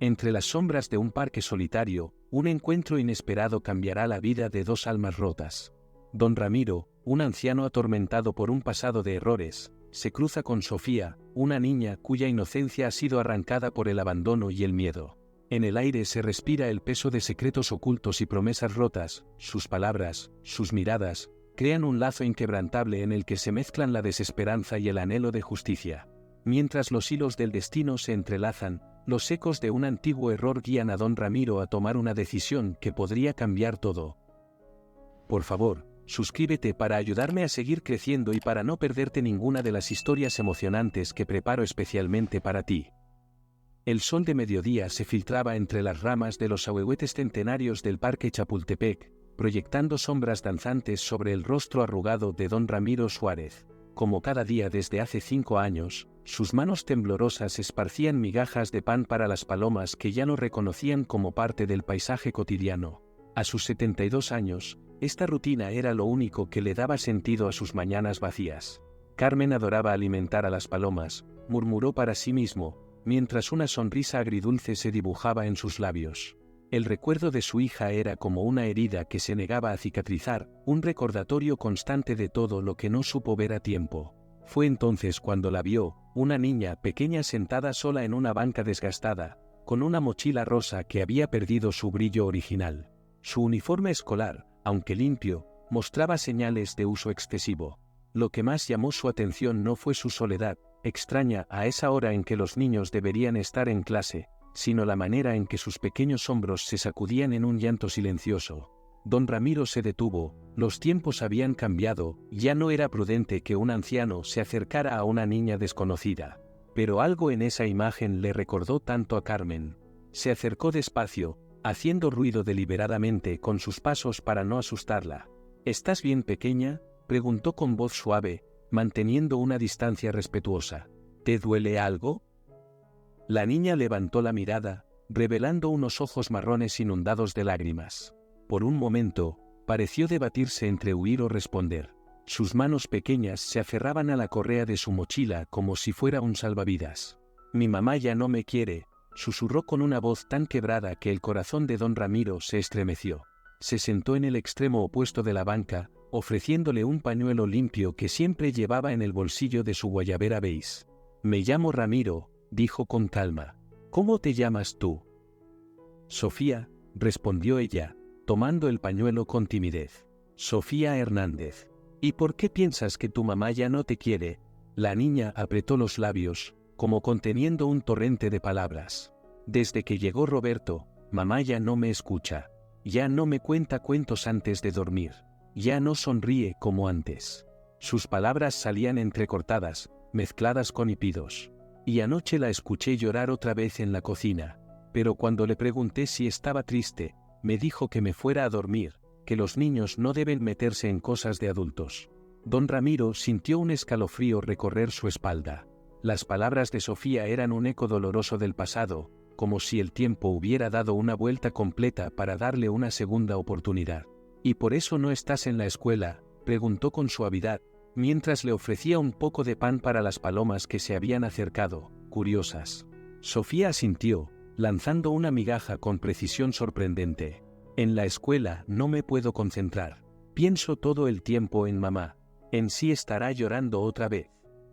Entre las sombras de un parque solitario, un encuentro inesperado cambiará la vida de dos almas rotas. Don Ramiro, un anciano atormentado por un pasado de errores, se cruza con Sofía, una niña cuya inocencia ha sido arrancada por el abandono y el miedo. En el aire se respira el peso de secretos ocultos y promesas rotas, sus palabras, sus miradas, crean un lazo inquebrantable en el que se mezclan la desesperanza y el anhelo de justicia. Mientras los hilos del destino se entrelazan, los ecos de un antiguo error guían a Don Ramiro a tomar una decisión que podría cambiar todo. Por favor, suscríbete para ayudarme a seguir creciendo y para no perderte ninguna de las historias emocionantes que preparo especialmente para ti. El sol de mediodía se filtraba entre las ramas de los ahuehuetes centenarios del Parque Chapultepec, proyectando sombras danzantes sobre el rostro arrugado de Don Ramiro Suárez. Como cada día desde hace 5 años, sus manos temblorosas esparcían migajas de pan para las palomas que ya no reconocían como parte del paisaje cotidiano. A sus 72 años, esta rutina era lo único que le daba sentido a sus mañanas vacías. Carmen adoraba alimentar a las palomas, murmuró para sí mismo, mientras una sonrisa agridulce se dibujaba en sus labios. El recuerdo de su hija era como una herida que se negaba a cicatrizar, un recordatorio constante de todo lo que no supo ver a tiempo. Fue entonces cuando la vio, una niña pequeña sentada sola en una banca desgastada, con una mochila rosa que había perdido su brillo original. Su uniforme escolar, aunque limpio, mostraba señales de uso excesivo. Lo que más llamó su atención no fue su soledad, extraña a esa hora en que los niños deberían estar en clase, sino la manera en que sus pequeños hombros se sacudían en un llanto silencioso. Don Ramiro se detuvo, los tiempos habían cambiado, ya no era prudente que un anciano se acercara a una niña desconocida. Pero algo en esa imagen le recordó tanto a Carmen. Se acercó despacio, haciendo ruido deliberadamente con sus pasos para no asustarla. ¿Estás bien, pequeña?, preguntó con voz suave, manteniendo una distancia respetuosa. ¿Te duele algo? La niña levantó la mirada, revelando unos ojos marrones inundados de lágrimas. Por un momento, pareció debatirse entre huir o responder. Sus manos pequeñas se aferraban a la correa de su mochila como si fuera un salvavidas. Mi mamá ya no me quiere, susurró con una voz tan quebrada que el corazón de Don Ramiro se estremeció. Se sentó en el extremo opuesto de la banca, ofreciéndole un pañuelo limpio que siempre llevaba en el bolsillo de su guayabera beige. Me llamo Ramiro, dijo con calma. ¿Cómo te llamas tú? Sofía, respondió ella, tomando el pañuelo con timidez. Sofía Hernández. ¿Y por qué piensas que tu mamá ya no te quiere? La niña apretó los labios, como conteniendo un torrente de palabras. Desde que llegó Roberto, mamá ya no me escucha. Ya no me cuenta cuentos antes de dormir. Ya no sonríe como antes. Sus palabras salían entrecortadas, mezcladas con hipidos. Y anoche la escuché llorar otra vez en la cocina, pero cuando le pregunté si estaba triste, me dijo que me fuera a dormir, que los niños no deben meterse en cosas de adultos. Don Ramiro sintió un escalofrío recorrer su espalda. Las palabras de Sofía eran un eco doloroso del pasado, como si el tiempo hubiera dado una vuelta completa para darle una segunda oportunidad. ¿Y por eso no estás en la escuela?, preguntó con suavidad, mientras le ofrecía un poco de pan para las palomas que se habían acercado, curiosas. Sofía asintió, lanzando una migaja con precisión sorprendente. En la escuela no me puedo concentrar. Pienso todo el tiempo en mamá. En sí estará llorando otra vez.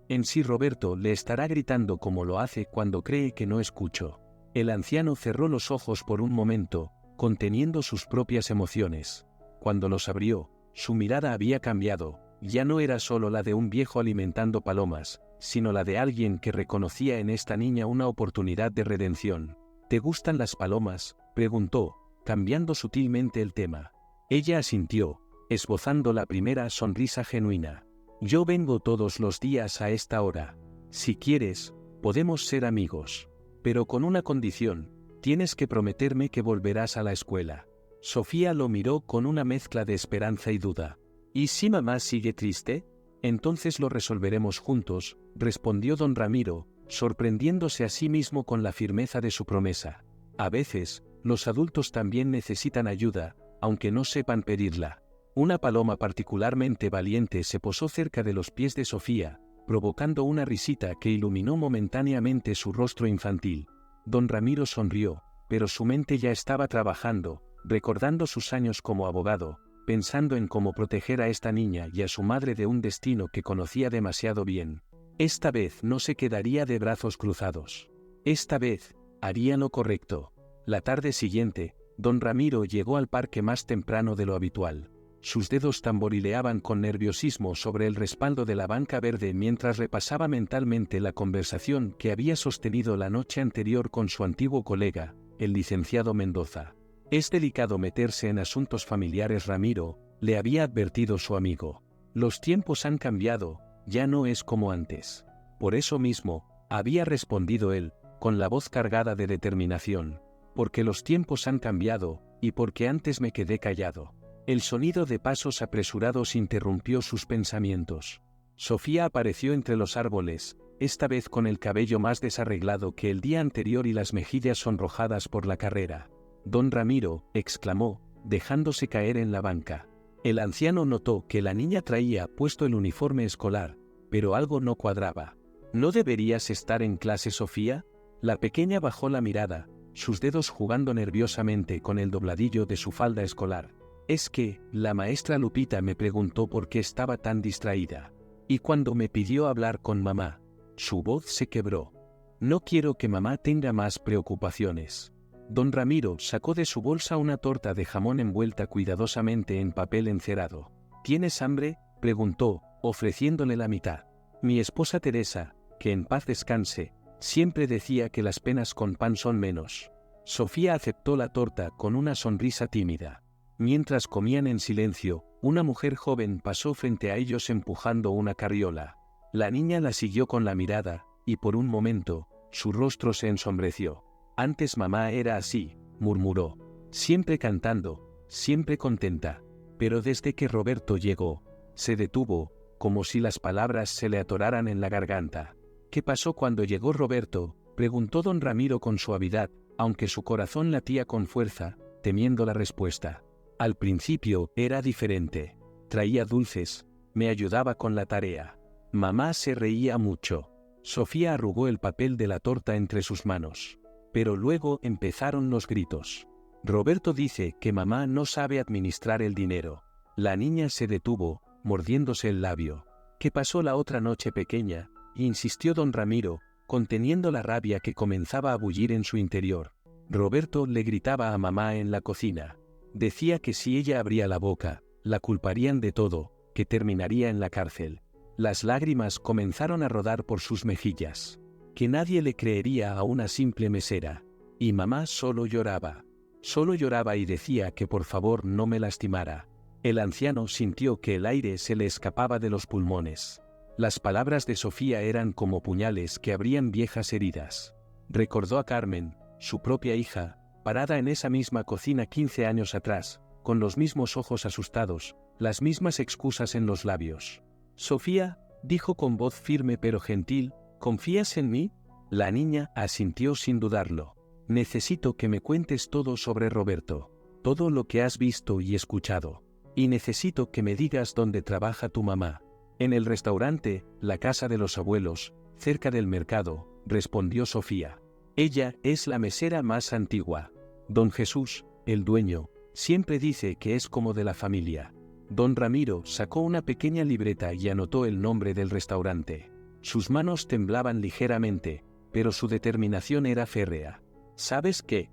En sí Roberto le estará gritando como lo hace cuando cree que no escucho. El anciano cerró los ojos por un momento, conteniendo sus propias emociones. Cuando los abrió, su mirada había cambiado. Ya no era solo la de un viejo alimentando palomas, sino la de alguien que reconocía en esta niña una oportunidad de redención. ¿Te gustan las palomas?, preguntó, cambiando sutilmente el tema. Ella asintió, esbozando la primera sonrisa genuina. Yo vengo todos los días a esta hora. Si quieres, podemos ser amigos. Pero con una condición, tienes que prometerme que volverás a la escuela. Sofía lo miró con una mezcla de esperanza y duda. ¿Y si mamá sigue triste? Entonces lo resolveremos juntos, respondió don Ramiro, sorprendiéndose a sí mismo con la firmeza de su promesa. A veces, los adultos también necesitan ayuda, aunque no sepan pedirla. Una paloma particularmente valiente se posó cerca de los pies de Sofía, provocando una risita que iluminó momentáneamente su rostro infantil. Don Ramiro sonrió, pero su mente ya estaba trabajando, recordando sus años como abogado, pensando en cómo proteger a esta niña y a su madre de un destino que conocía demasiado bien. Esta vez no se quedaría de brazos cruzados. Esta vez, haría lo correcto. La tarde siguiente, don Ramiro llegó al parque más temprano de lo habitual. Sus dedos tamborileaban con nerviosismo sobre el respaldo de la banca verde mientras repasaba mentalmente la conversación que había sostenido la noche anterior con su antiguo colega, el licenciado Mendoza. «Es delicado meterse en asuntos familiares, Ramiro», le había advertido su amigo. «Los tiempos han cambiado, ya no es como antes». «Por eso mismo», había respondido él, con la voz cargada de determinación. «Porque los tiempos han cambiado, y porque antes me quedé callado». El sonido de pasos apresurados interrumpió sus pensamientos. Sofía apareció entre los árboles, esta vez con el cabello más desarreglado que el día anterior y las mejillas sonrojadas por la carrera. «Don Ramiro», exclamó, dejándose caer en la banca. El anciano notó que la niña traía puesto el uniforme escolar, pero algo no cuadraba. «¿No deberías estar en clase, Sofía?». La pequeña bajó la mirada, sus dedos jugando nerviosamente con el dobladillo de su falda escolar. «Es que, la maestra Lupita me preguntó por qué estaba tan distraída. Y cuando me pidió hablar con mamá». Su voz se quebró. «No quiero que mamá tenga más preocupaciones». Don Ramiro sacó de su bolsa una torta de jamón envuelta cuidadosamente en papel encerado. «¿Tienes hambre?», preguntó, ofreciéndole la mitad. «Mi esposa Teresa, que en paz descanse, siempre decía que las penas con pan son menos». Sofía aceptó la torta con una sonrisa tímida. Mientras comían en silencio, una mujer joven pasó frente a ellos empujando una carriola. La niña la siguió con la mirada, y por un momento, su rostro se ensombreció. «Antes mamá era así», murmuró. «Siempre cantando, siempre contenta. Pero desde que Roberto llegó», se detuvo, como si las palabras se le atoraran en la garganta. «¿Qué pasó cuando llegó Roberto?», preguntó don Ramiro con suavidad, aunque su corazón latía con fuerza, temiendo la respuesta. «Al principio era diferente. Traía dulces, me ayudaba con la tarea. Mamá se reía mucho». Sofía arrugó el papel de la torta entre sus manos. Pero luego empezaron los gritos. «Roberto dice que mamá no sabe administrar el dinero». La niña se detuvo, mordiéndose el labio. «¿Qué pasó la otra noche, pequeña?», insistió don Ramiro, conteniendo la rabia que comenzaba a bullir en su interior. Roberto le gritaba a mamá en la cocina. Decía que si ella abría la boca, la culparían de todo, que terminaría en la cárcel. Las lágrimas comenzaron a rodar por sus mejillas. Que nadie le creería a una simple mesera. Y mamá solo lloraba. Solo lloraba y decía que por favor no me lastimara. El anciano sintió que el aire se le escapaba de los pulmones. Las palabras de Sofía eran como puñales que abrían viejas heridas. Recordó a Carmen, su propia hija, parada en esa misma cocina 15 años atrás, con los mismos ojos asustados, las mismas excusas en los labios. «Sofía», dijo con voz firme pero gentil, «¿confías en mí?». La niña asintió sin dudarlo. «Necesito que me cuentes todo sobre Roberto, todo lo que has visto y escuchado. Y necesito que me digas dónde trabaja tu mamá». «En el restaurante, la casa de los abuelos, cerca del mercado», respondió Sofía. «Ella es la mesera más antigua. Don Jesús, el dueño, siempre dice que es como de la familia». Don Ramiro sacó una pequeña libreta y anotó el nombre del restaurante. Sus manos temblaban ligeramente, pero su determinación era férrea. «¿Sabes qué?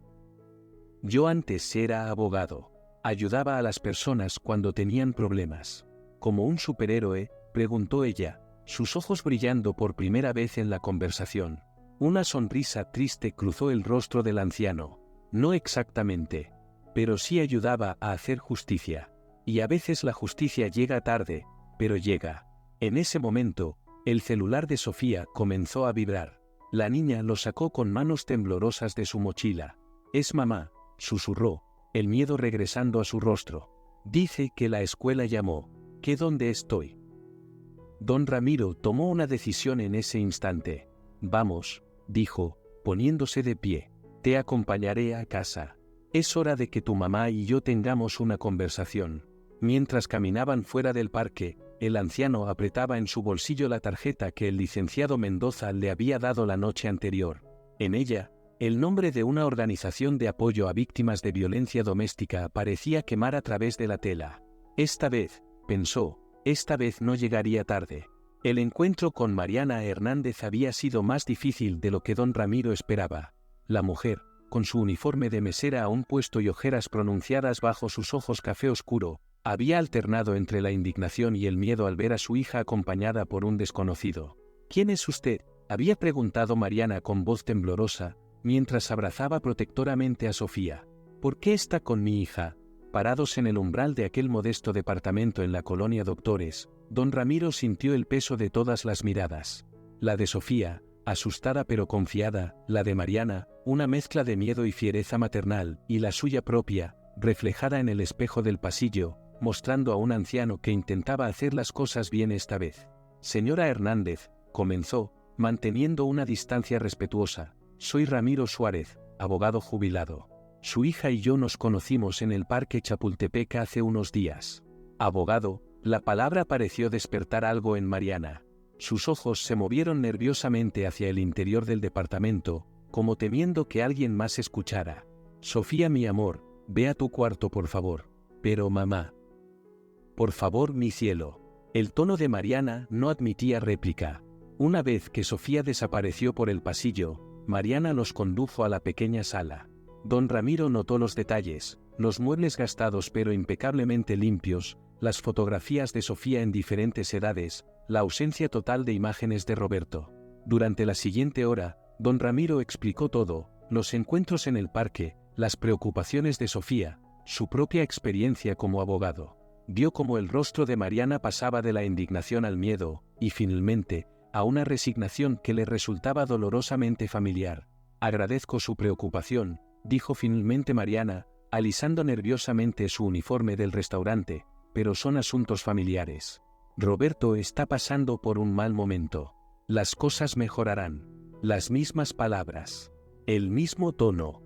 Yo antes era abogado. Ayudaba a las personas cuando tenían problemas». «¿Como un superhéroe?», preguntó ella, sus ojos brillando por primera vez en la conversación. Una sonrisa triste cruzó el rostro del anciano. «No exactamente. Pero sí ayudaba a hacer justicia. Y a veces la justicia llega tarde, pero llega». En ese momento, el celular de Sofía comenzó a vibrar. La niña lo sacó con manos temblorosas de su mochila. «Es mamá», susurró, el miedo regresando a su rostro. «Dice que la escuela llamó. ¿Qué dónde estoy?». Don Ramiro tomó una decisión en ese instante. «Vamos», dijo, poniéndose de pie. «Te acompañaré a casa. Es hora de que tu mamá y yo tengamos una conversación». Mientras caminaban fuera del parque, el anciano apretaba en su bolsillo la tarjeta que el licenciado Mendoza le había dado la noche anterior. En ella, El nombre de una organización de apoyo a víctimas de violencia doméstica parecía quemar a través de la tela. Esta vez, pensó, esta vez no llegaría tarde. El encuentro con Mariana Hernández había sido más difícil de lo que don Ramiro esperaba. La mujer, con su uniforme de mesera aún puesto y ojeras pronunciadas bajo sus ojos café oscuro, había alternado entre la indignación y el miedo al ver a su hija acompañada por un desconocido. «¿Quién es usted?», había preguntado Mariana con voz temblorosa, mientras abrazaba protectoramente a Sofía. «¿Por qué está con mi hija?». Parados en el umbral de aquel modesto departamento en la colonia Doctores, don Ramiro sintió el peso de todas las miradas. La de Sofía, asustada pero confiada, la de Mariana, una mezcla de miedo y fiereza maternal, y la suya propia, reflejada en el espejo del pasillo, mostrando a un anciano que intentaba hacer las cosas bien esta vez. «Señora Hernández», comenzó, manteniendo una distancia respetuosa, «soy Ramiro Suárez, abogado jubilado. Su hija y yo nos conocimos en el Parque Chapultepec hace unos días». «Abogado», la palabra pareció despertar algo en Mariana. Sus ojos se movieron nerviosamente hacia el interior del departamento, como temiendo que alguien más escuchara. «Sofía, mi amor, ve a tu cuarto por favor». «Pero mamá». «Por favor, mi cielo». El tono de Mariana no admitía réplica. Una vez que Sofía desapareció por el pasillo, Mariana los condujo a la pequeña sala. Don Ramiro notó los detalles, los muebles gastados pero impecablemente limpios, las fotografías de Sofía en diferentes edades, la ausencia total de imágenes de Roberto. Durante la siguiente hora, don Ramiro explicó todo, los encuentros en el parque, las preocupaciones de Sofía, su propia experiencia como abogado. Vio cómo el rostro de Mariana pasaba de la indignación al miedo, y finalmente, a una resignación que le resultaba dolorosamente familiar. «Agradezco su preocupación», dijo finalmente Mariana, alisando nerviosamente su uniforme del restaurante, «pero son asuntos familiares. Roberto está pasando por un mal momento. Las cosas mejorarán». Las mismas palabras. El mismo tono.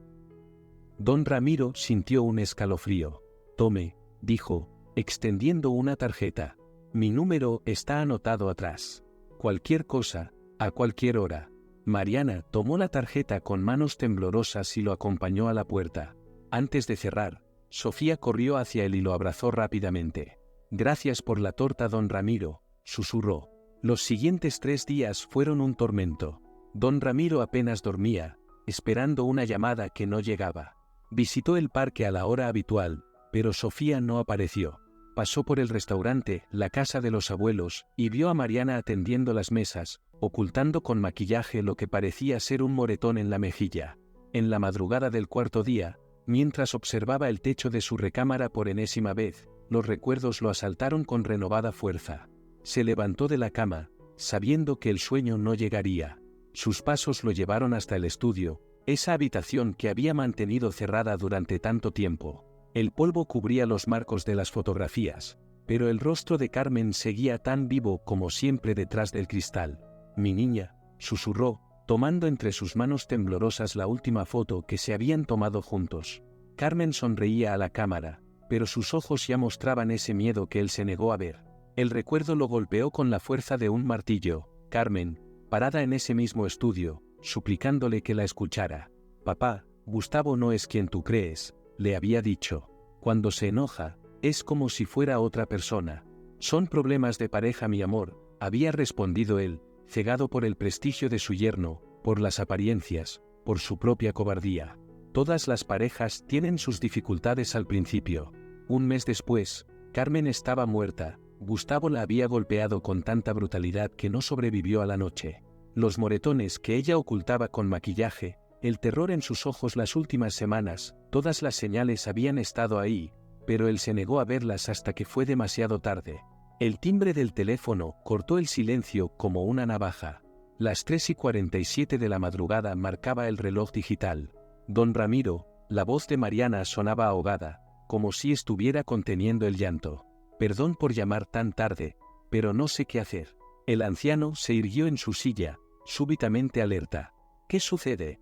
Don Ramiro sintió un escalofrío. «Tome», dijo, extendiendo una tarjeta. «Mi número está anotado atrás. Cualquier cosa, a cualquier hora». Mariana tomó la tarjeta con manos temblorosas y lo acompañó a la puerta. Antes de cerrar, Sofía corrió hacia él y lo abrazó rápidamente. «Gracias por la torta, don Ramiro», susurró. Los siguientes 3 días fueron un tormento. Don Ramiro apenas dormía, esperando una llamada que no llegaba. Visitó el parque a la hora habitual, pero Sofía no apareció. Pasó por el restaurante, la casa de los abuelos, y vio a Mariana atendiendo las mesas, ocultando con maquillaje lo que parecía ser un moretón en la mejilla. En la madrugada del 4.º día, mientras observaba el techo de su recámara por enésima vez, los recuerdos lo asaltaron con renovada fuerza. Se levantó de la cama, sabiendo que el sueño no llegaría. Sus pasos lo llevaron hasta el estudio, esa habitación que había mantenido cerrada durante tanto tiempo. El polvo cubría los marcos de las fotografías, pero el rostro de Carmen seguía tan vivo como siempre detrás del cristal. «Mi niña», susurró, tomando entre sus manos temblorosas la última foto que se habían tomado juntos. Carmen sonreía a la cámara, pero sus ojos ya mostraban ese miedo que él se negó a ver. El recuerdo lo golpeó con la fuerza de un martillo. Carmen, parada en ese mismo estudio, suplicándole que la escuchara. «Papá, Gustavo no es quien tú crees», le había dicho. «Cuando se enoja, es como si fuera otra persona». «Son problemas de pareja, mi amor», había respondido él, cegado por el prestigio de su yerno, por las apariencias, por su propia cobardía. Todas las parejas tienen sus dificultades al principio. Un mes después, Carmen estaba muerta. Gustavo la había golpeado con tanta brutalidad que no sobrevivió a la noche. Los moretones que ella ocultaba con maquillaje, el terror en sus ojos las últimas semanas, todas las señales habían estado ahí, pero él se negó a verlas hasta que fue demasiado tarde. El timbre del teléfono cortó el silencio como una navaja. Las 3:47 de la madrugada marcaba el reloj digital. Don Ramiro, la voz de Mariana sonaba ahogada, como si estuviera conteniendo el llanto. «Perdón por llamar tan tarde, pero no sé qué hacer». El anciano se irguió en su silla, súbitamente alerta. «¿Qué sucede?»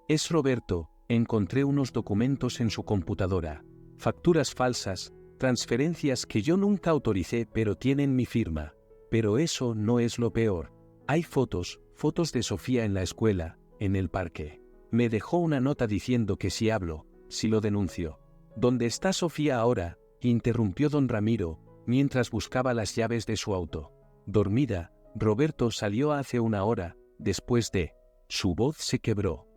«Es Roberto, encontré unos documentos en su computadora. Facturas falsas, transferencias que yo nunca autoricé pero tienen mi firma. Pero eso no es lo peor. Hay fotos de Sofía en la escuela, en el parque». Me dejó una nota diciendo que si hablo, si lo denuncio. ¿Dónde está Sofía ahora?, interrumpió don Ramiro, mientras buscaba las llaves de su auto. Dormida, Roberto salió hace una hora, después de... Su voz se quebró.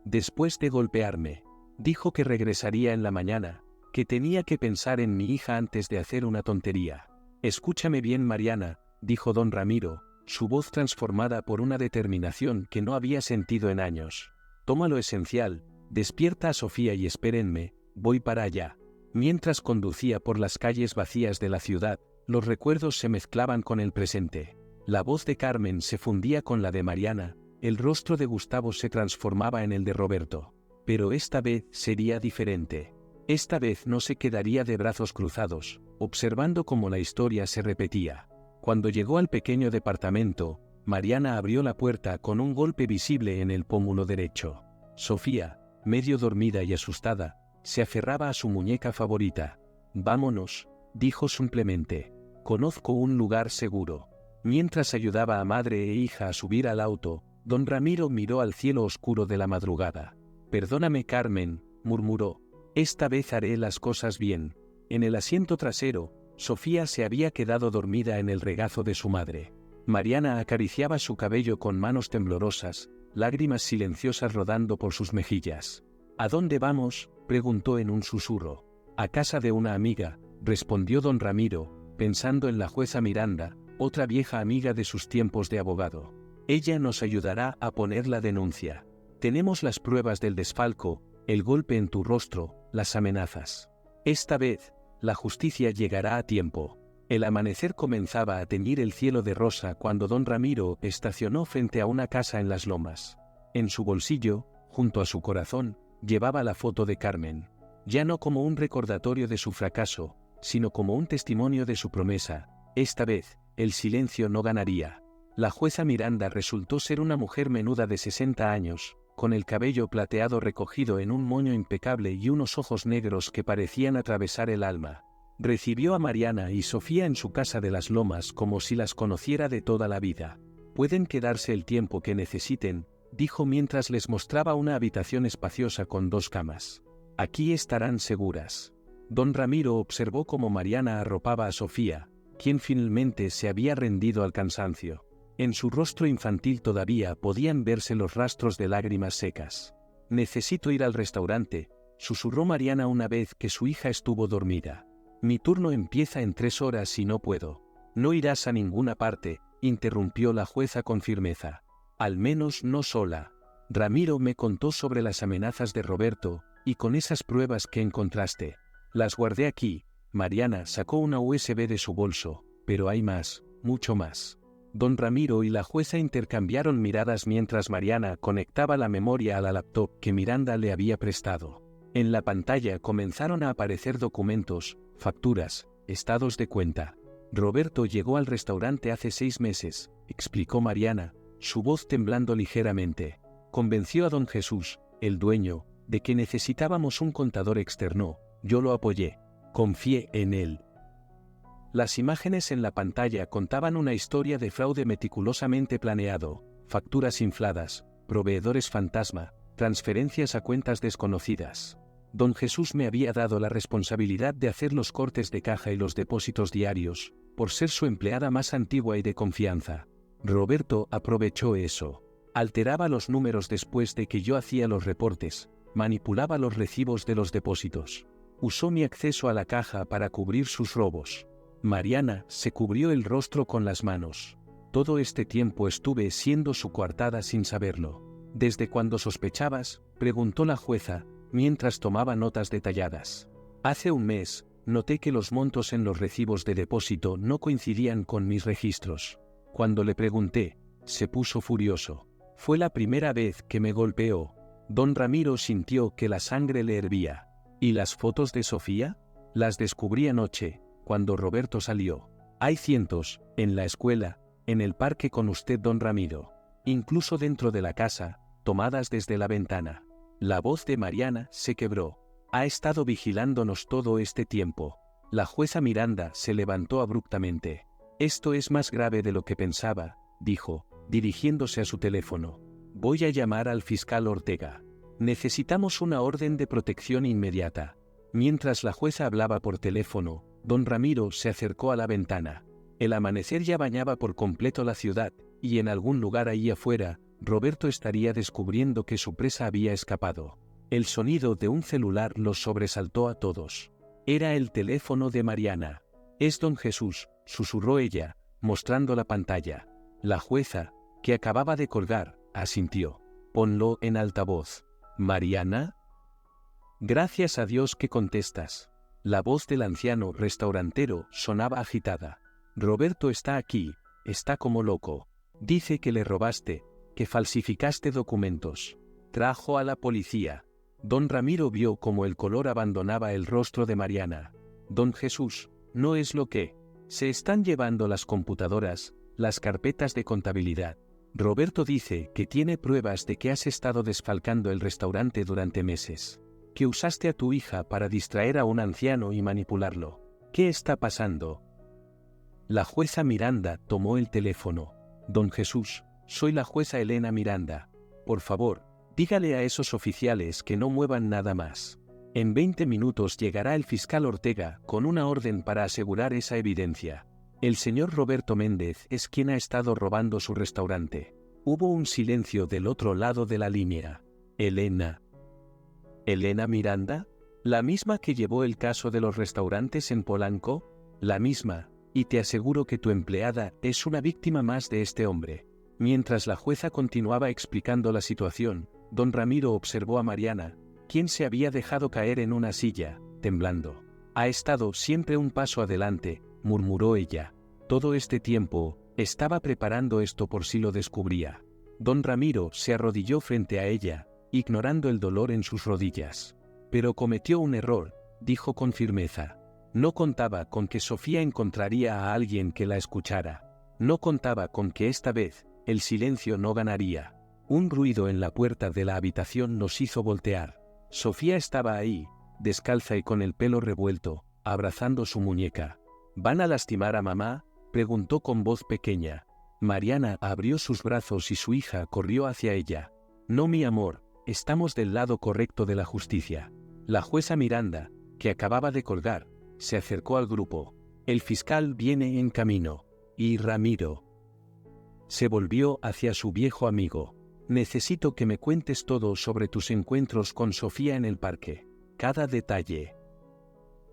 Después de golpearme. Dijo que regresaría en la mañana, que tenía que pensar en mi hija antes de hacer una tontería. Escúchame bien, Mariana, dijo don Ramiro, su voz transformada por una determinación que no había sentido en años. Toma lo esencial, despierta a Sofía y espérenme, voy para allá. Mientras conducía por las calles vacías de la ciudad, los recuerdos se mezclaban con el presente. La voz de Carmen se fundía con la de Mariana, el rostro de Gustavo se transformaba en el de Roberto. Pero esta vez sería diferente. Esta vez no se quedaría de brazos cruzados, observando cómo la historia se repetía. Cuando llegó al pequeño departamento, Mariana abrió la puerta con un golpe visible en el pómulo derecho. Sofía, medio dormida y asustada, se aferraba a su muñeca favorita. Vámonos, dijo simplemente. Conozco un lugar seguro. Mientras ayudaba a madre e hija a subir al auto, don Ramiro miró al cielo oscuro de la madrugada. Perdóname, Carmen, murmuró. Esta vez haré las cosas bien. En el asiento trasero, Sofía se había quedado dormida en el regazo de su madre. Mariana acariciaba su cabello con manos temblorosas, lágrimas silenciosas rodando por sus mejillas. ¿A dónde vamos?, preguntó en un susurro. A casa de una amiga, respondió don Ramiro, pensando en la jueza Miranda, otra vieja amiga de sus tiempos de abogado. Ella nos ayudará a poner la denuncia. Tenemos las pruebas del desfalco, el golpe en tu rostro, las amenazas. Esta vez, la justicia llegará a tiempo. El amanecer comenzaba a teñir el cielo de rosa cuando don Ramiro estacionó frente a una casa en las Lomas. En su bolsillo, junto a su corazón, llevaba la foto de Carmen. Ya no como un recordatorio de su fracaso, sino como un testimonio de su promesa. Esta vez, el silencio no ganaría. La jueza Miranda resultó ser una mujer menuda de 60 años, con el cabello plateado recogido en un moño impecable y unos ojos negros que parecían atravesar el alma. Recibió a Mariana y Sofía en su casa de las Lomas como si las conociera de toda la vida. Pueden quedarse el tiempo que necesiten, dijo mientras les mostraba una habitación espaciosa con 2 camas. Aquí estarán seguras. Don Ramiro observó cómo Mariana arropaba a Sofía, quien finalmente se había rendido al cansancio. En su rostro infantil todavía podían verse los rastros de lágrimas secas. Necesito ir al restaurante, susurró Mariana una vez que su hija estuvo dormida. Mi turno empieza en 3 horas y no puedo. No irás a ninguna parte, interrumpió la jueza con firmeza. Al menos no sola. Ramiro me contó sobre las amenazas de Roberto, y con esas pruebas que encontraste. Las guardé aquí. Mariana sacó una USB de su bolso, pero hay más, mucho más. Don Ramiro y la jueza intercambiaron miradas mientras Mariana conectaba la memoria a la laptop que Miranda le había prestado. En la pantalla comenzaron a aparecer documentos, facturas, estados de cuenta. Roberto llegó al restaurante hace 6 meses, explicó Mariana, su voz temblando ligeramente. Convenció a don Jesús, el dueño, de que necesitábamos un contador externo. Yo lo apoyé. Confié en él. Las imágenes en la pantalla contaban una historia de fraude meticulosamente planeado, facturas infladas, proveedores fantasma, transferencias a cuentas desconocidas. Don Jesús me había dado la responsabilidad de hacer los cortes de caja y los depósitos diarios, por ser su empleada más antigua y de confianza. Roberto aprovechó eso. Alteraba los números después de que yo hacía los reportes, manipulaba los recibos de los depósitos. Usó mi acceso a la caja para cubrir sus robos. Mariana se cubrió el rostro con las manos. Todo este tiempo estuve siendo su coartada sin saberlo. ¿Desde cuándo sospechabas?, preguntó la jueza, mientras tomaba notas detalladas. Hace un mes, noté que los montos en los recibos de depósito no coincidían con mis registros. Cuando le pregunté, se puso furioso. Fue la primera vez que me golpeó. Don Ramiro sintió que la sangre le hervía. ¿Y las fotos de Sofía? Las descubrí anoche, cuando Roberto salió. Hay cientos, en la escuela, en el parque con usted, don Ramiro. Incluso dentro de la casa, tomadas desde la ventana. La voz de Mariana se quebró. Ha estado vigilándonos todo este tiempo. La jueza Miranda se levantó abruptamente. Esto es más grave de lo que pensaba, dijo, dirigiéndose a su teléfono. Voy a llamar al fiscal Ortega. Necesitamos una orden de protección inmediata. Mientras la jueza hablaba por teléfono, don Ramiro se acercó a la ventana. El amanecer ya bañaba por completo la ciudad, y en algún lugar ahí afuera, Roberto estaría descubriendo que su presa había escapado. El sonido de un celular los sobresaltó a todos. Era el teléfono de Mariana. «Es don Jesús», susurró ella, mostrando la pantalla. La jueza, que acababa de colgar, asintió. «Ponlo en altavoz». «¿Mariana?» «Gracias a Dios que contestas». La voz del anciano restaurantero sonaba agitada. «Roberto está aquí, está como loco. Dice que le robaste, que falsificaste documentos. Trajo a la policía». Don Ramiro vio cómo el color abandonaba el rostro de Mariana. «Don Jesús, no es lo que. Se están llevando las computadoras, las carpetas de contabilidad. Roberto dice que tiene pruebas de que has estado desfalcando el restaurante durante meses. Que usaste a tu hija para distraer a un anciano y manipularlo. ¿Qué está pasando?» La jueza Miranda tomó el teléfono. «Don Jesús, soy la jueza Elena Miranda. Por favor, dígale a esos oficiales que no muevan nada más. En 20 minutos llegará el fiscal Ortega con una orden para asegurar esa evidencia. El señor Roberto Méndez es quien ha estado robando su restaurante». Hubo un silencio del otro lado de la línea. «Elena». «¿Elena Miranda? ¿La misma que llevó el caso de los restaurantes en Polanco?» «La misma, y te aseguro que tu empleada es una víctima más de este hombre». Mientras la jueza continuaba explicando la situación, don Ramiro observó a Mariana, quien se había dejado caer en una silla, temblando. «Ha estado siempre un paso adelante», murmuró ella. «Todo este tiempo, estaba preparando esto por si lo descubría». Don Ramiro se arrodilló frente a ella, ignorando el dolor en sus rodillas. «Pero cometió un error», dijo con firmeza. «No contaba con que Sofía encontraría a alguien que la escuchara. No contaba con que esta vez, el silencio no ganaría». Un ruido en la puerta de la habitación nos hizo voltear. Sofía estaba ahí, descalza y con el pelo revuelto, abrazando su muñeca. «¿Van a lastimar a mamá?», preguntó con voz pequeña. Mariana abrió sus brazos y su hija corrió hacia ella. «No, mi amor, estamos del lado correcto de la justicia». La jueza Miranda, que acababa de colgar, se acercó al grupo. «El fiscal viene en camino». «¿Y Ramiro?». Se volvió hacia su viejo amigo. «Necesito que me cuentes todo sobre tus encuentros con Sofía en el parque. Cada detalle.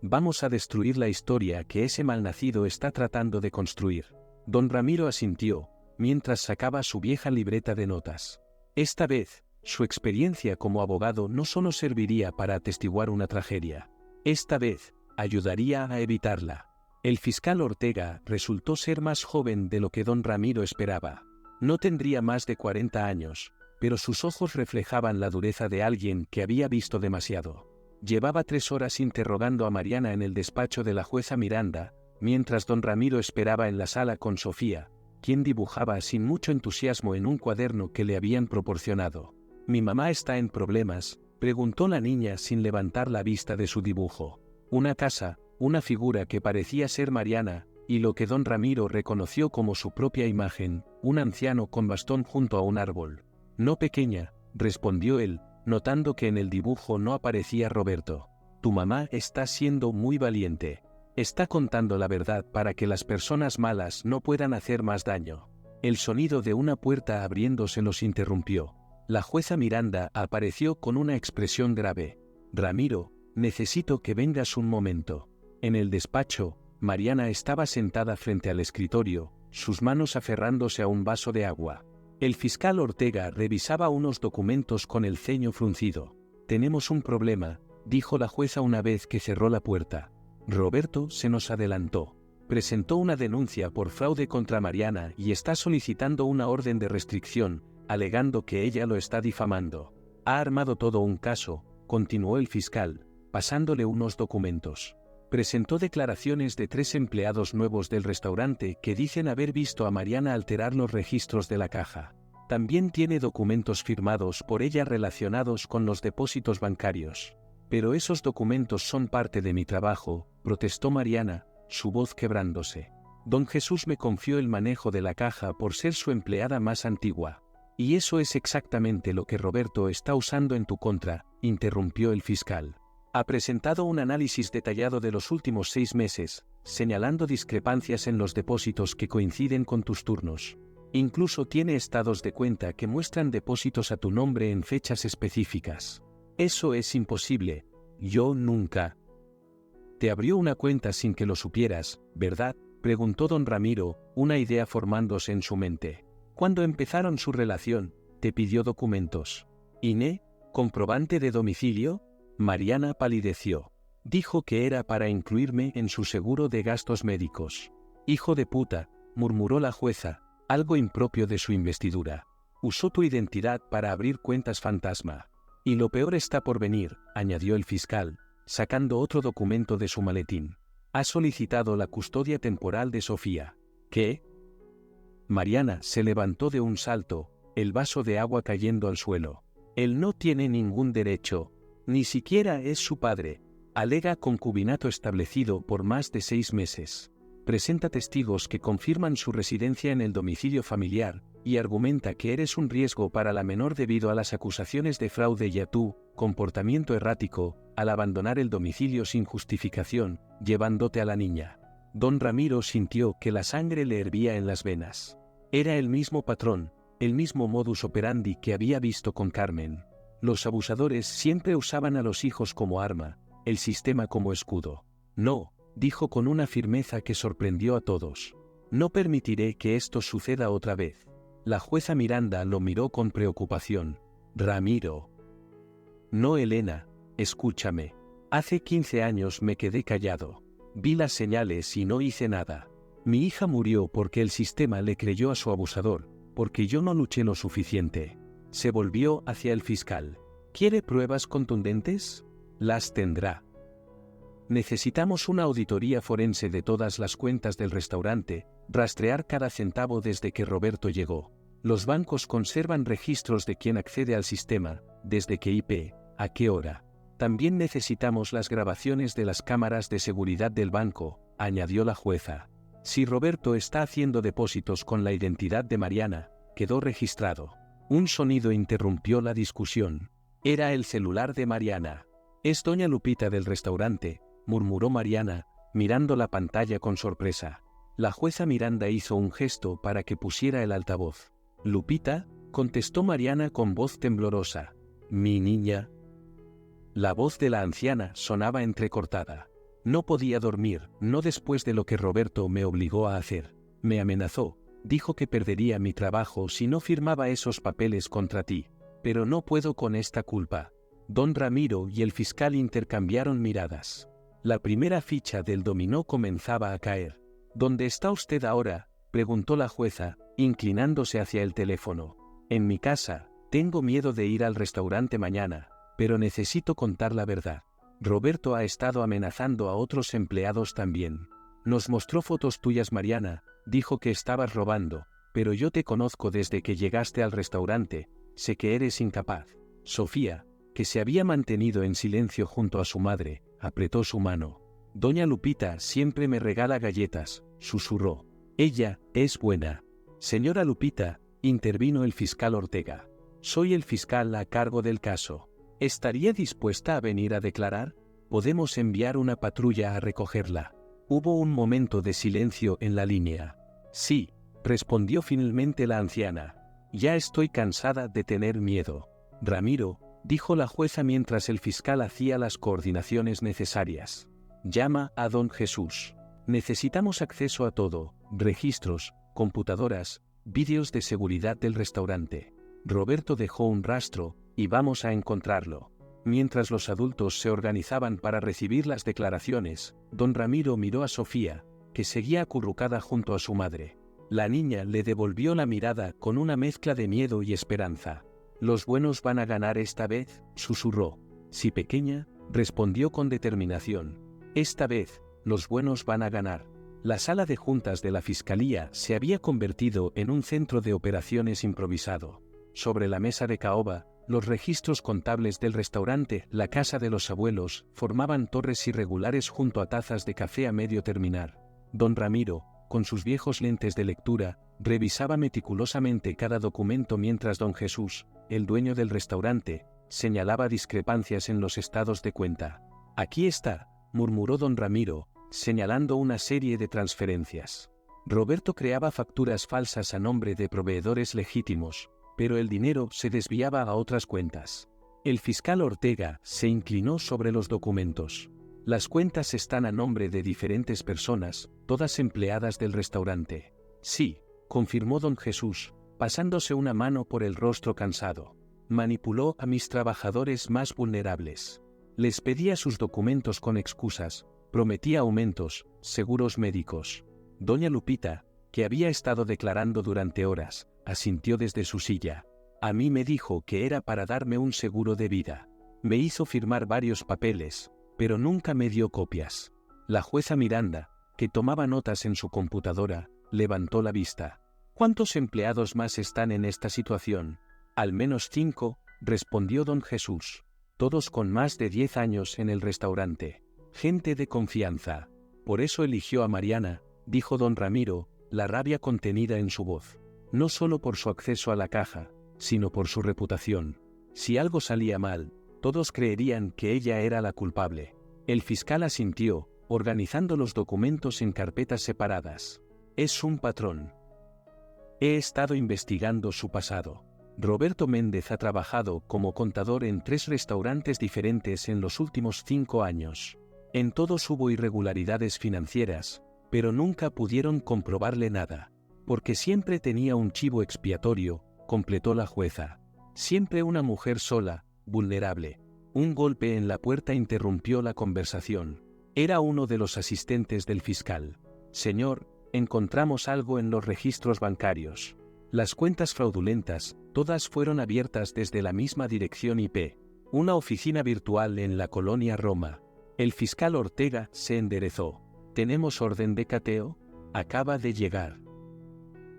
Vamos a destruir la historia que ese malnacido está tratando de construir». Don Ramiro asintió, mientras sacaba su vieja libreta de notas. Esta vez, su experiencia como abogado no solo serviría para atestiguar una tragedia. Esta vez, ayudaría a evitarla. El fiscal Ortega resultó ser más joven de lo que don Ramiro esperaba. No tendría más de 40 años, pero sus ojos reflejaban la dureza de alguien que había visto demasiado. Llevaba 3 horas interrogando a Mariana en el despacho de la jueza Miranda, mientras don Ramiro esperaba en la sala con Sofía, quien dibujaba sin mucho entusiasmo en un cuaderno que le habían proporcionado. «¿Mi mamá está en problemas?», preguntó la niña sin levantar la vista de su dibujo. Una casa, una figura que parecía ser Mariana, y lo que don Ramiro reconoció como su propia imagen, un anciano con bastón junto a un árbol. «No, pequeña», respondió él, notando que en el dibujo no aparecía Roberto. «Tu mamá está siendo muy valiente. Está contando la verdad para que las personas malas no puedan hacer más daño». El sonido de una puerta abriéndose los interrumpió. La jueza Miranda apareció con una expresión grave. «Ramiro, necesito que vengas un momento». En el despacho, Mariana estaba sentada frente al escritorio, sus manos aferrándose a un vaso de agua. El fiscal Ortega revisaba unos documentos con el ceño fruncido. «Tenemos un problema», dijo la jueza una vez que cerró la puerta. «Roberto se nos adelantó. Presentó una denuncia por fraude contra Mariana y está solicitando una orden de restricción, alegando que ella lo está difamando. Ha armado todo un caso», continuó el fiscal, pasándole unos documentos. «Presentó declaraciones de 3 empleados nuevos del restaurante que dicen haber visto a Mariana alterar los registros de la caja. También tiene documentos firmados por ella relacionados con los depósitos bancarios». «Pero esos documentos son parte de mi trabajo», protestó Mariana, su voz quebrándose. «Don Jesús me confió el manejo de la caja por ser su empleada más antigua. Y eso es exactamente lo que Roberto está usando en tu contra, interrumpió el fiscal. Ha presentado un análisis detallado de los últimos 6 meses, señalando discrepancias en los depósitos que coinciden con tus turnos. Incluso tiene estados de cuenta que muestran depósitos a tu nombre en fechas específicas. Eso es imposible. Yo nunca. Te abrió una cuenta sin que lo supieras, ¿verdad?, preguntó don Ramiro, una idea formándose en su mente. Cuando empezaron su relación, te pidió documentos. ¿INE? ¿Comprobante de domicilio? Mariana palideció. Dijo que era para incluirme en su seguro de gastos médicos. Hijo de puta, murmuró la jueza, algo impropio de su investidura. Usó tu identidad para abrir cuentas fantasma. Y lo peor está por venir, añadió el fiscal, sacando otro documento de su maletín. Ha solicitado la custodia temporal de Sofía. ¿Qué? Mariana se levantó de un salto, el vaso de agua cayendo al suelo. Él no tiene ningún derecho, ni siquiera es su padre. Alega concubinato establecido por más de 6 meses. Presenta testigos que confirman su residencia en el domicilio familiar, y argumenta que eres un riesgo para la menor debido a las acusaciones de fraude y a tu comportamiento errático, al abandonar el domicilio sin justificación, llevándote a la niña. Don Ramiro sintió que la sangre le hervía en las venas. Era el mismo patrón, el mismo modus operandi que había visto con Carmen. Los abusadores siempre usaban a los hijos como arma, el sistema como escudo. No, dijo con una firmeza que sorprendió a todos. No permitiré que esto suceda otra vez. La jueza Miranda lo miró con preocupación. Ramiro. No, Elena, escúchame. Hace 15 años me quedé callado. Vi las señales y no hice nada. Mi hija murió porque el sistema le creyó a su abusador, porque yo no luché lo suficiente. Se volvió hacia el fiscal. ¿Quiere pruebas contundentes? Las tendrá. Necesitamos una auditoría forense de todas las cuentas del restaurante, rastrear cada centavo desde que Roberto llegó. Los bancos conservan registros de quién accede al sistema, desde qué IP, a qué hora. También necesitamos las grabaciones de las cámaras de seguridad del banco, añadió la jueza. Si Roberto está haciendo depósitos con la identidad de Mariana, quedó registrado. Un sonido interrumpió la discusión. Era el celular de Mariana. Es doña Lupita del restaurante, murmuró Mariana, mirando la pantalla con sorpresa. La jueza Miranda hizo un gesto para que pusiera el altavoz. Lupita, contestó Mariana con voz temblorosa. Mi niña. La voz de la anciana sonaba entrecortada. No podía dormir, no después de lo que Roberto me obligó a hacer. Me amenazó, dijo que perdería mi trabajo si no firmaba esos papeles contra ti. Pero no puedo con esta culpa. Don Ramiro y el fiscal intercambiaron miradas. La primera ficha del dominó comenzaba a caer. ¿Dónde está usted ahora?, preguntó la jueza, inclinándose hacia el teléfono. En mi casa, tengo miedo de ir al restaurante mañana, pero necesito contar la verdad. Roberto ha estado amenazando a otros empleados también. Nos mostró fotos tuyas, Mariana, dijo que estabas robando, pero yo te conozco desde que llegaste al restaurante, sé que eres incapaz. Sofía, que se había mantenido en silencio junto a su madre, apretó su mano. Doña Lupita siempre me regala galletas, susurró. Ella es buena. Señora Lupita, intervino el fiscal Ortega. Soy el fiscal a cargo del caso. ¿Estaría dispuesta a venir a declarar? Podemos enviar una patrulla a recogerla. Hubo un momento de silencio en la línea. Sí, respondió finalmente la anciana. Ya estoy cansada de tener miedo. Ramiro, dijo la jueza mientras el fiscal hacía las coordinaciones necesarias. Llama a don Jesús. Necesitamos acceso a todo, registros, computadoras, vídeos de seguridad del restaurante. Roberto dejó un rastro, y vamos a encontrarlo. Mientras los adultos se organizaban para recibir las declaraciones, don Ramiro miró a Sofía, que seguía acurrucada junto a su madre. La niña le devolvió la mirada con una mezcla de miedo y esperanza. «Los buenos van a ganar esta vez», susurró. «Sí, pequeña», respondió con determinación. «Esta vez, los buenos van a ganar». La sala de juntas de la fiscalía se había convertido en un centro de operaciones improvisado. Sobre la mesa de caoba, los registros contables del restaurante La Casa de los Abuelos formaban torres irregulares junto a tazas de café a medio terminar. Don Ramiro, con sus viejos lentes de lectura, revisaba meticulosamente cada documento mientras don Jesús, el dueño del restaurante, señalaba discrepancias en los estados de cuenta. «Aquí está», murmuró don Ramiro, señalando una serie de transferencias. Roberto creaba facturas falsas a nombre de proveedores legítimos, pero el dinero se desviaba a otras cuentas. El fiscal Ortega se inclinó sobre los documentos. «Las cuentas están a nombre de diferentes personas, todas empleadas del restaurante». «Sí», confirmó don Jesús, pasándose una mano por el rostro cansado. «Manipuló a mis trabajadores más vulnerables. Les pedía sus documentos con excusas, prometía aumentos, seguros médicos». Doña Lupita, que había estado declarando durante horas, asintió desde su silla. «A mí me dijo que era para darme un seguro de vida. Me hizo firmar varios papeles, pero nunca me dio copias». La jueza Miranda, que tomaba notas en su computadora, levantó la vista. «¿Cuántos empleados más están en esta situación?» «Al menos 5», respondió don Jesús. «Todos con más de 10 años en el restaurante. Gente de confianza. Por eso eligió a Mariana», dijo don Ramiro, la rabia contenida en su voz. «No solo por su acceso a la caja, sino por su reputación. Si algo salía mal, todos creerían que ella era la culpable». El fiscal asintió, organizando los documentos en carpetas separadas. «Es un patrón. He estado investigando su pasado. Roberto Méndez ha trabajado como contador en 3 restaurantes diferentes en los últimos 5 años. En todos hubo irregularidades financieras, pero nunca pudieron comprobarle nada, porque siempre tenía un chivo expiatorio», completó la jueza. «Siempre una mujer sola, vulnerable». Un golpe en la puerta interrumpió la conversación. Era uno de los asistentes del fiscal. «Señor, encontramos algo en los registros bancarios. Las cuentas fraudulentas, todas fueron abiertas desde la misma dirección IP, una oficina virtual en la colonia Roma». El fiscal Ortega se enderezó. «¿Tenemos orden de cateo? Acaba de llegar».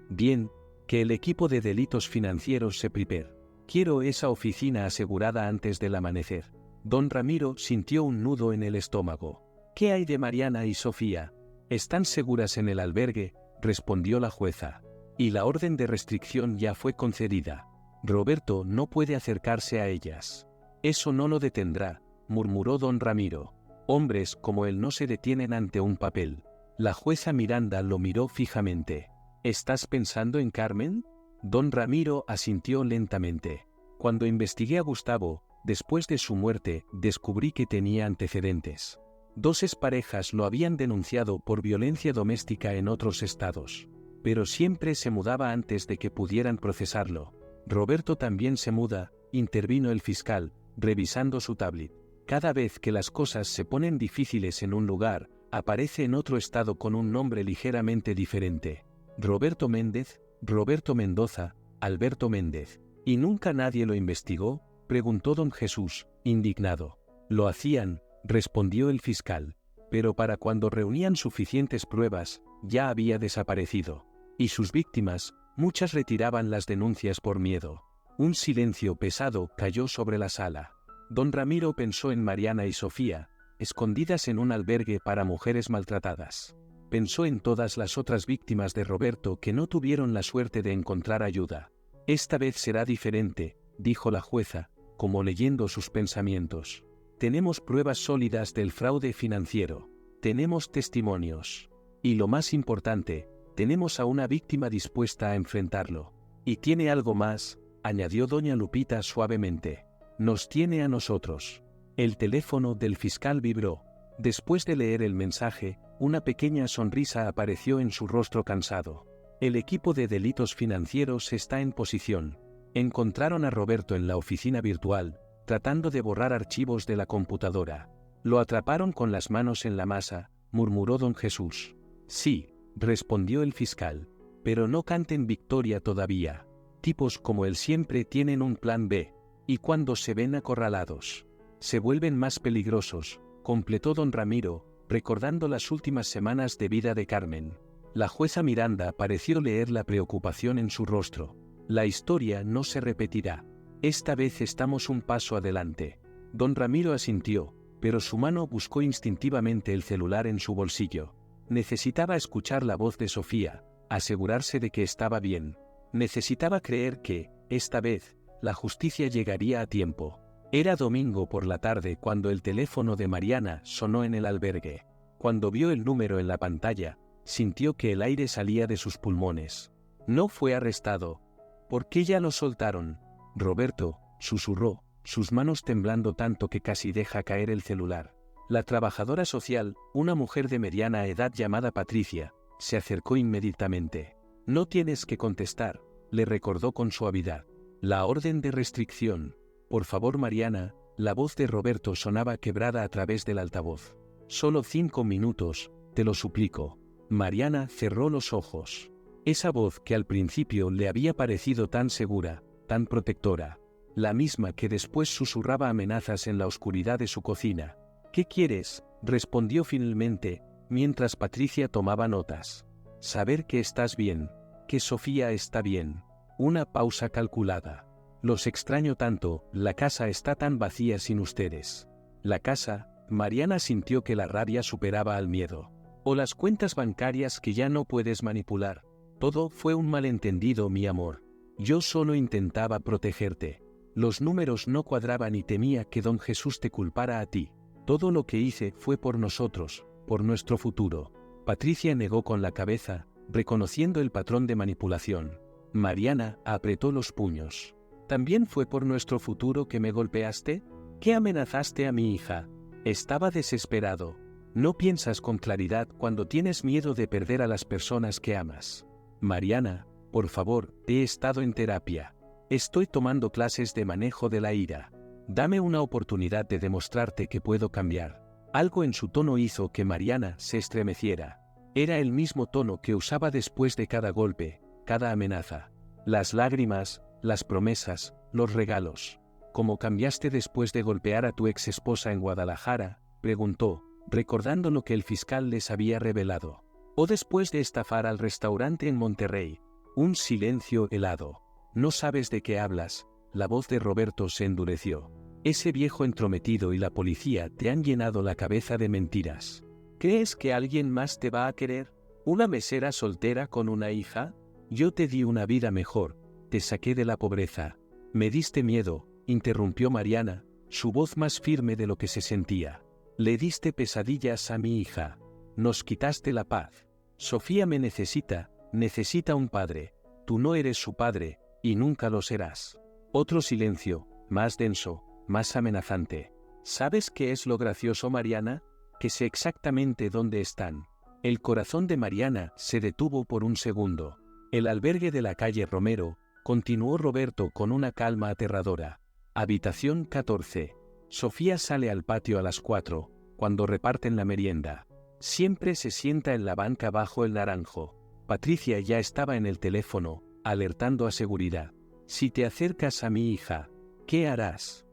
«Bien, que el equipo de delitos financieros se prepare. Quiero esa oficina asegurada antes del amanecer». Don Ramiro sintió un nudo en el estómago. «¿Qué hay de Mariana y Sofía?» «Están seguras en el albergue», respondió la jueza. «Y la orden de restricción ya fue concedida. Roberto no puede acercarse a ellas». «Eso no lo detendrá», murmuró don Ramiro. «Hombres como él no se detienen ante un papel». La jueza Miranda lo miró fijamente. «¿Estás pensando en Carmen?» Don Ramiro asintió lentamente. «Cuando investigué a Gustavo, después de su muerte, descubrí que tenía antecedentes. 2 exparejas lo habían denunciado por violencia doméstica en otros estados. Pero siempre se mudaba antes de que pudieran procesarlo. Roberto también se muda», intervino el fiscal, revisando su tablet. «Cada vez que las cosas se ponen difíciles en un lugar, aparece en otro estado con un nombre ligeramente diferente. Roberto Méndez, Roberto Mendoza, Alberto Méndez. ¿Y nunca nadie lo investigó?», preguntó don Jesús, indignado. «Lo hacían», respondió el fiscal, «pero para cuando reunían suficientes pruebas, ya había desaparecido. Y sus víctimas, muchas retiraban las denuncias por miedo». Un silencio pesado cayó sobre la sala. Don Ramiro pensó en Mariana y Sofía, escondidas en un albergue para mujeres maltratadas. Pensó en todas las otras víctimas de Roberto que no tuvieron la suerte de encontrar ayuda. «Esta vez será diferente», dijo la jueza, como leyendo sus pensamientos. «Tenemos pruebas sólidas del fraude financiero. Tenemos testimonios. Y lo más importante, tenemos a una víctima dispuesta a enfrentarlo. Y tiene algo más», añadió doña Lupita suavemente. «Nos tiene a nosotros». El teléfono del fiscal vibró. Después de leer el mensaje, una pequeña sonrisa apareció en su rostro cansado. «El equipo de delitos financieros está en posición. Encontraron a Roberto en la oficina virtual, tratando de borrar archivos de la computadora. Lo atraparon con las manos en la masa», murmuró don Jesús. «Sí», respondió el fiscal, «pero no canten victoria todavía. Tipos como él siempre tienen un plan B, y cuando se ven acorralados, se vuelven más peligrosos», completó don Ramiro, recordando las últimas semanas de vida de Carmen. La jueza Miranda pareció leer la preocupación en su rostro. «La historia no se repetirá. Esta vez estamos un paso adelante». Don Ramiro asintió, pero su mano buscó instintivamente el celular en su bolsillo. Necesitaba escuchar la voz de Sofía, asegurarse de que estaba bien. Necesitaba creer que, esta vez, la justicia llegaría a tiempo. Era domingo por la tarde cuando el teléfono de Mariana sonó en el albergue. Cuando vio el número en la pantalla, sintió que el aire salía de sus pulmones. No fue arrestado. ¿Por qué ya lo soltaron? Roberto, susurró, sus manos temblando tanto que casi deja caer el celular. La trabajadora social, una mujer de mediana edad llamada Patricia, se acercó inmediatamente. No tienes que contestar, le recordó con suavidad. La orden de restricción. Por favor, Mariana, la voz de Roberto sonaba quebrada a través del altavoz. Solo 5 minutos, te lo suplico. Mariana cerró los ojos. Esa voz que al principio le había parecido tan segura, tan protectora, la misma que después susurraba amenazas en la oscuridad de su cocina. ¿Qué quieres?, respondió finalmente, mientras Patricia tomaba notas. Saber que estás bien, que Sofía está bien. Una pausa calculada. Los extraño tanto, la casa está tan vacía sin ustedes. La casa, Mariana sintió que la rabia superaba al miedo. O las cuentas bancarias que ya no puedes manipular. Todo fue un malentendido, mi amor. Yo solo intentaba protegerte. Los números no cuadraban y temía que don Jesús te culpara a ti. Todo lo que hice fue por nosotros, por nuestro futuro. Patricia negó con la cabeza, reconociendo el patrón de manipulación. Mariana apretó los puños. ¿También fue por nuestro futuro que me golpeaste? ¿Qué amenazaste a mi hija? Estaba desesperado. No piensas con claridad cuando tienes miedo de perder a las personas que amas. Mariana, por favor, he estado en terapia. Estoy tomando clases de manejo de la ira. Dame una oportunidad de demostrarte que puedo cambiar. Algo en su tono hizo que Mariana se estremeciera. Era el mismo tono que usaba después de cada golpe, cada amenaza. Las lágrimas, las promesas, los regalos. ¿Cómo cambiaste después de golpear a tu ex esposa en Guadalajara?, preguntó, recordando lo que el fiscal les había revelado. ¿O después de estafar al restaurante en Monterrey? Un silencio helado. No sabes de qué hablas. La voz de Roberto se endureció. Ese viejo entrometido y la policía te han llenado la cabeza de mentiras. ¿Crees que alguien más te va a querer? ¿Una mesera soltera con una hija? Yo te di una vida mejor, te saqué de la pobreza. Me diste miedo, interrumpió Mariana, su voz más firme de lo que se sentía. Le diste pesadillas a mi hija. Nos quitaste la paz. Sofía me necesita un padre. Tú no eres su padre, y nunca lo serás. Otro silencio, más denso, más amenazante. ¿Sabes qué es lo gracioso, Mariana? Que sé exactamente dónde están. El corazón de Mariana se detuvo por un segundo. El albergue de la calle Romero, continuó Roberto con una calma aterradora. Habitación 14. Sofía sale al patio a las 4, cuando reparten la merienda. Siempre se sienta en la banca bajo el naranjo. Patricia ya estaba en el teléfono, alertando a seguridad. Si te acercas a mi hija, ¿qué harás?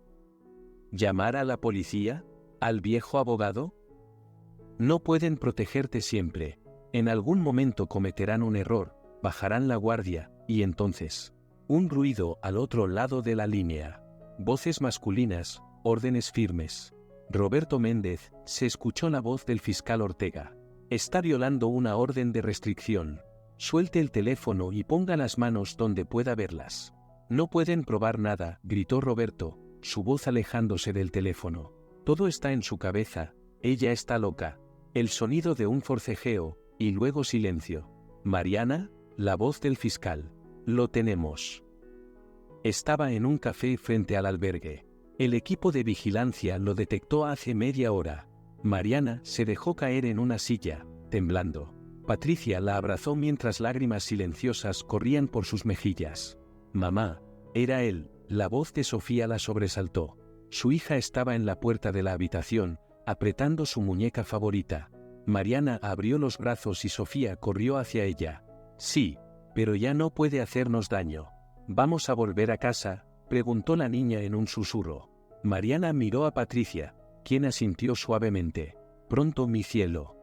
¿Llamar a la policía? ¿Al viejo abogado? No pueden protegerte siempre. En algún momento cometerán un error, bajarán la guardia, y entonces... Un ruido al otro lado de la línea. Voces masculinas, órdenes firmes. Roberto Méndez, se escuchó la voz del fiscal Ortega. Está violando una orden de restricción. Suelte el teléfono y ponga las manos donde pueda verlas. No pueden probar nada, gritó Roberto, su voz alejándose del teléfono. Todo está en su cabeza, ella está loca. El sonido de un forcejeo, y luego silencio. Mariana, la voz del fiscal. Lo tenemos. Estaba en un café frente al albergue. El equipo de vigilancia lo detectó hace media hora. Mariana se dejó caer en una silla, temblando. Patricia la abrazó mientras lágrimas silenciosas corrían por sus mejillas. Mamá, era él, la voz de Sofía la sobresaltó. Su hija estaba en la puerta de la habitación, apretando su muñeca favorita. Mariana abrió los brazos y Sofía corrió hacia ella. Sí, pero ya no puede hacernos daño. ¿Vamos a volver a casa?, preguntó la niña en un susurro. Mariana miró a Patricia, quien asintió suavemente. Pronto, mi cielo.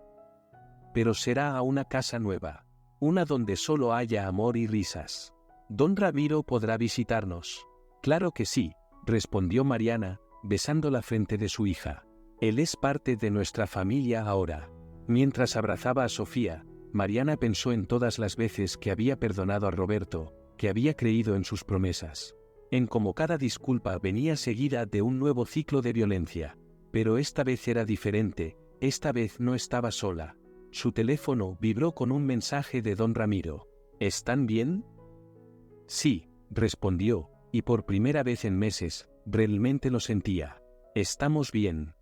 Pero será a una casa nueva, una donde solo haya amor y risas. ¿Don Ramiro podrá visitarnos? Claro que sí, respondió Mariana, besando la frente de su hija. Él es parte de nuestra familia ahora. Mientras abrazaba a Sofía, Mariana pensó en todas las veces que había perdonado a Roberto, que había creído en sus promesas. En cómo cada disculpa venía seguida de un nuevo ciclo de violencia. Pero esta vez era diferente, esta vez no estaba sola. Su teléfono vibró con un mensaje de don Ramiro. ¿Están bien? Sí, respondió, y por primera vez en meses, realmente lo sentía. Estamos bien.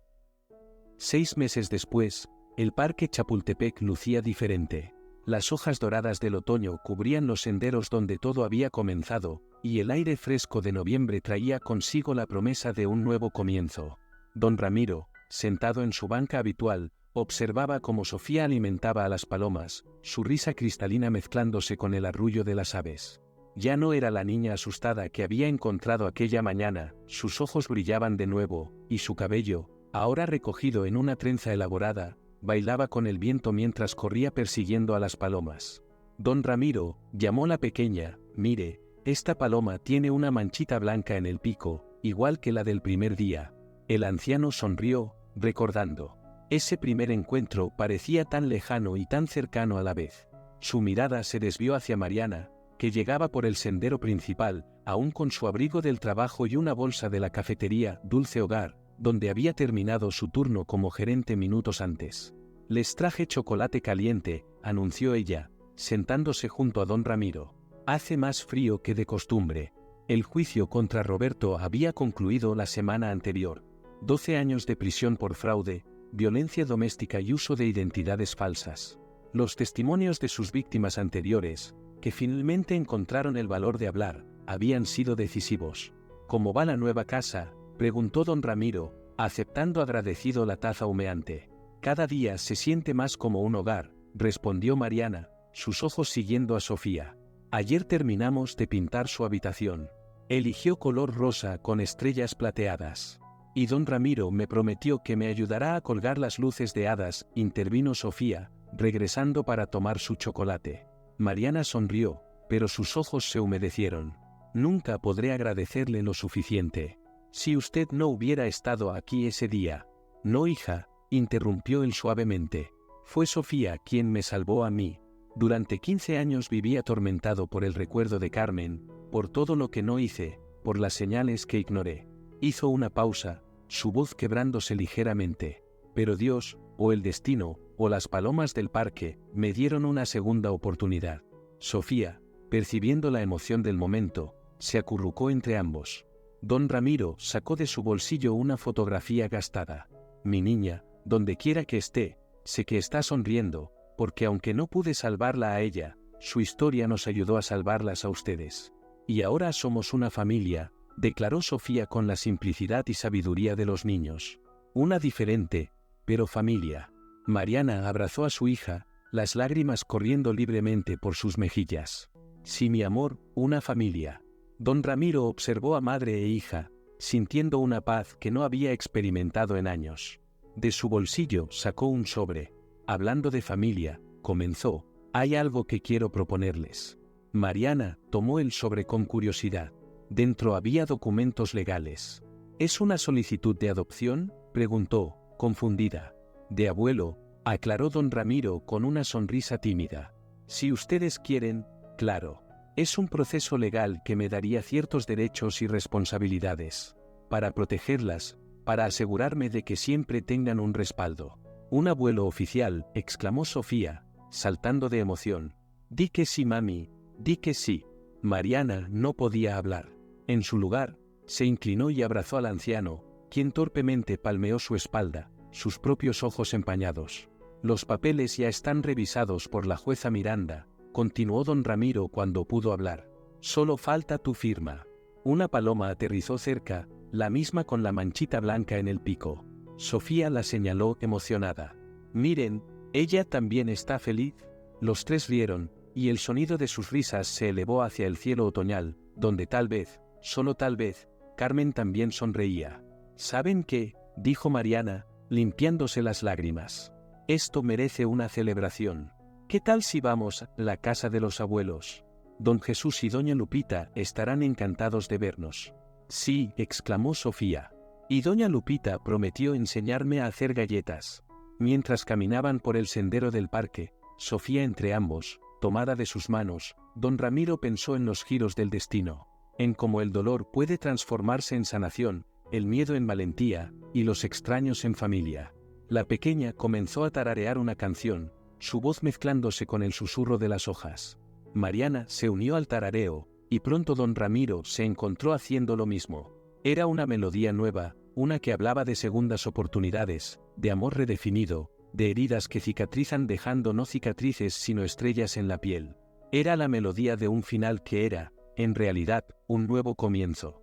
6 meses después, el parque Chapultepec lucía diferente. Las hojas doradas del otoño cubrían los senderos donde todo había comenzado, y el aire fresco de noviembre traía consigo la promesa de un nuevo comienzo. Don Ramiro, sentado en su banca habitual, observaba cómo Sofía alimentaba a las palomas, su risa cristalina mezclándose con el arrullo de las aves. Ya no era la niña asustada que había encontrado aquella mañana, sus ojos brillaban de nuevo, y su cabello, ahora recogido en una trenza elaborada, bailaba con el viento mientras corría persiguiendo a las palomas. Don Ramiro, llamó la pequeña, mire, esta paloma tiene una manchita blanca en el pico, igual que la del primer día. El anciano sonrió, recordando. Ese primer encuentro parecía tan lejano y tan cercano a la vez. Su mirada se desvió hacia Mariana, que llegaba por el sendero principal, aún con su abrigo del trabajo y una bolsa de la cafetería Dulce Hogar, donde había terminado su turno como gerente minutos antes. Les traje chocolate caliente, anunció ella, sentándose junto a don Ramiro. Hace más frío que de costumbre. El juicio contra Roberto había concluido la semana anterior. 12 años de prisión por fraude, violencia doméstica y uso de identidades falsas. Los testimonios de sus víctimas anteriores, que finalmente encontraron el valor de hablar, habían sido decisivos. ¿Cómo va la nueva casa?, preguntó don Ramiro, aceptando agradecido la taza humeante. Cada día se siente más como un hogar, respondió Mariana, sus ojos siguiendo a Sofía. Ayer terminamos de pintar su habitación. Eligió color rosa con estrellas plateadas. Y don Ramiro me prometió que me ayudará a colgar las luces de hadas, intervino Sofía, regresando para tomar su chocolate. Mariana sonrió, pero sus ojos se humedecieron. Nunca podré agradecerle lo suficiente. Si usted no hubiera estado aquí ese día. No, hija, interrumpió él suavemente. Fue Sofía quien me salvó a mí. Durante 15 años viví atormentado por el recuerdo de Carmen, por todo lo que no hice, por las señales que ignoré. Hizo una pausa, su voz quebrándose ligeramente. Pero Dios, o el destino, o las palomas del parque, me dieron una segunda oportunidad. Sofía, percibiendo la emoción del momento, se acurrucó entre ambos. Don Ramiro sacó de su bolsillo una fotografía gastada. Mi niña, donde quiera que esté, sé que está sonriendo, porque aunque no pude salvarla a ella, su historia nos ayudó a salvarlas a ustedes. Y ahora somos una familia, declaró Sofía con la simplicidad y sabiduría de los niños. Una diferente, pero familia. Mariana abrazó a su hija, las lágrimas corriendo libremente por sus mejillas. Sí, mi amor, una familia. Don Ramiro observó a madre e hija, sintiendo una paz que no había experimentado en años. De su bolsillo sacó un sobre. Hablando de familia, comenzó, hay algo que quiero proponerles. Mariana tomó el sobre con curiosidad. Dentro había documentos legales. ¿Es una solicitud de adopción?, preguntó, confundida. De abuelo, aclaró don Ramiro con una sonrisa tímida. Si ustedes quieren, claro. Es un proceso legal que me daría ciertos derechos y responsabilidades. Para protegerlas, para asegurarme de que siempre tengan un respaldo. Un abuelo oficial, exclamó Sofía, saltando de emoción. Di que sí, mami, di que sí. Mariana no podía hablar. En su lugar, se inclinó y abrazó al anciano, quien torpemente palmeó su espalda, sus propios ojos empañados. Los papeles ya están revisados por la jueza Miranda, continuó don Ramiro cuando pudo hablar. Solo falta tu firma. Una paloma aterrizó cerca, la misma con la manchita blanca en el pico. Sofía la señaló emocionada. Miren, ella también está feliz. Los tres rieron, y el sonido de sus risas se elevó hacia el cielo otoñal, donde tal vez, solo tal vez, Carmen también sonreía. ¿Saben qué?, dijo Mariana, limpiándose las lágrimas. Esto merece una celebración. ¿Qué tal si vamos a la casa de los abuelos? Don Jesús y doña Lupita estarán encantados de vernos. Sí, exclamó Sofía. Y doña Lupita prometió enseñarme a hacer galletas. Mientras caminaban por el sendero del parque, Sofía entre ambos, tomada de sus manos, don Ramiro pensó en los giros del destino, en cómo el dolor puede transformarse en sanación, el miedo en valentía, y los extraños en familia. La pequeña comenzó a tararear una canción, su voz mezclándose con el susurro de las hojas. Mariana se unió al tarareo, y pronto don Ramiro se encontró haciendo lo mismo. Era una melodía nueva, una que hablaba de segundas oportunidades, de amor redefinido, de heridas que cicatrizan dejando no cicatrices sino estrellas en la piel. Era la melodía de un final que era, en realidad, un nuevo comienzo.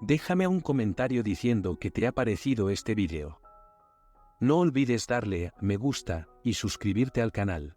Déjame un comentario diciendo qué te ha parecido este vídeo. No olvides darle a me gusta y suscribirte al canal.